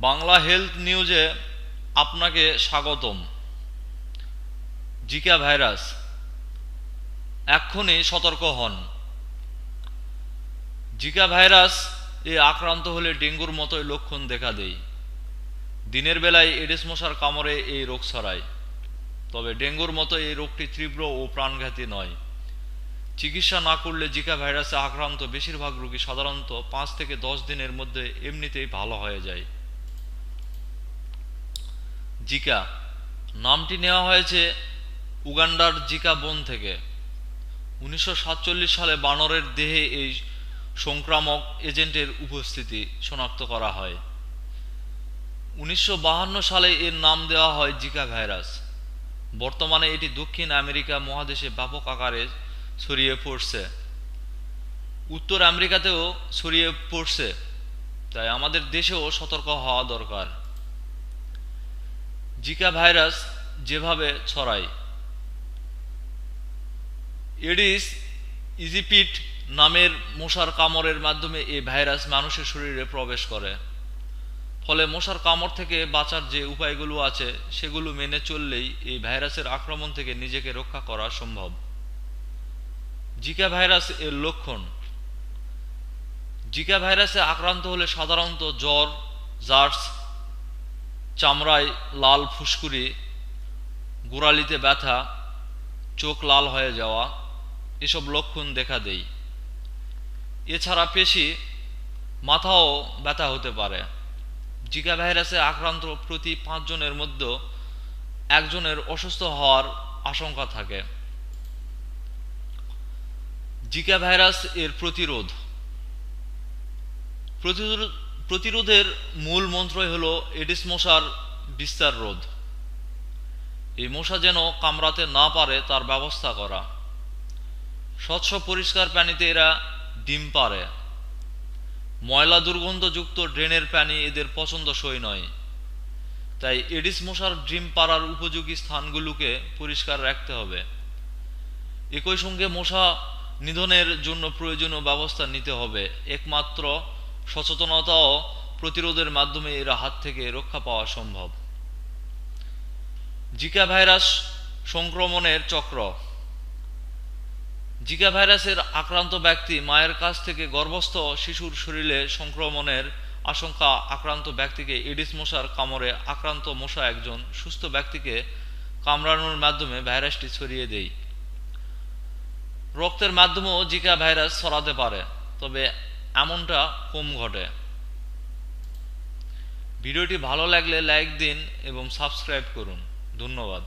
Bangla health নিউজে আপনাকে স্বাগতম। জিকা ভাইরাস, এক্ষুনি সতর্ক হন। জিকা ভাইরাস আক্রান্ত হলে ডেঙ্গুর মতোই লক্ষণ দেখা দেয়। দিনের বেলায় এডিস মশার কামড়ে এই রোগ ছড়ায়, তবে ডেঙ্গুর মতো এই রোগটি তীব্র ও প্রাণঘাতী নয়। চিকিৎসা না করলে জিকা ভাইরাসে আক্রান্ত বেশিরভাগ রোগী সাধারণত 5 থেকে 10 দিনের মধ্যে এমনিতেই ভালো হয়ে যায়। জিকা নামটি নেওয়া হয়েছে উগান্ডার জিকা বন থেকে। 1947 সালে বানরের দেহে এই সংক্রামক এজেন্টের উপস্থিতি শনাক্ত করা হয়। 1952 সালে এর নাম দেওয়া হয় জিকা ভাইরাস। বর্তমানে এটি দক্ষিণ আমেরিকা মহাদেশে ব্যাপক আকারে ছড়িয়ে পড়ছে, উত্তর আমেরিকাতেও ছড়িয়ে পড়ছে, তাই আমাদের দেশেও সতর্ক হওয়া দরকার। জিকা ভাইরাস যেভাবে ছড়ায়, এডিস ইজিপ্টি নামের মশার কামড়ের মাধ্যমে এই ভাইরাস মানুষের শরীরে প্রবেশ করে। ফলে মশার কামড় থেকে বাঁচার যে উপায়গুলো আছে সেগুলো মেনে চললেই এই ভাইরাসের আক্রমণ থেকে নিজেকে রক্ষা করা সম্ভব। জিকা ভাইরাস এর লক্ষণ: জিকা ভাইরাসে আক্রান্ত হলে সাধারণত জ্বর, জার্স, চামড়ায় লাল ফুসকুড়ি, গোড়ালিতে ব্যথা, চোখ লাল হয়ে যাওয়া এসব লক্ষণ দেখা দেয়। এছাড়া পেশি, মাথাও ব্যথা হতে পারে। জিকা ভাইরাসে আক্রান্ত প্রতি 5 জনের মধ্যে একজনের অসুস্থ হওয়ার আশঙ্কা থাকে। জিকা ভাইরাস এর প্রতিরোধের মূল মন্ত্রই হলো এডিস মশার বিস্তার রোধ। এই মশা যেন কামড়াতে না পারে তার ব্যবস্থা করা। স্বচ্ছ পরিষ্কার পানিতে এরা ডিম পাড়ে। ময়লা দুর্গন্ধযুক্ত ড্রেনের পানি এদের পছন্দসই নয়, তাই এডিস মশার ডিম পাড়ার উপযোগী স্থানগুলোকে পরিষ্কার রাখতে হবে। একই সঙ্গে মশা নিধনের জন্য প্রয়োজনীয় ব্যবস্থা নিতে হবে। একমাত্র সচেতনতা ও প্রতিরোধের মাধ্যমে এর হাত থেকে রক্ষা পাওয়া সম্ভব। জিকা ভাইরাস সংক্রমণের চক্র: জিকা ভাইরাসের আক্রান্ত ব্যক্তি মায়ের কাছ থেকে গর্ভস্থ শিশুর শরীরে সংক্রমণের আশঙ্কা। আক্রান্ত ব্যক্তিকে এডিস মশার কামড়ে আক্রান্ত মশা একজন সুস্থ ব্যক্তিকে কামড়ানোর মাধ্যমে ভাইরাসটি ছড়িয়ে দেয়। রক্তের মাধ্যমেও জিকা ভাইরাস ছড়াতে পারে, তবে এমনটা কম ঘটে। ভিডিওটি ভালো লাগলে লাইক দিন এবং সাবস্ক্রাইব করুন। ধন্যবাদ।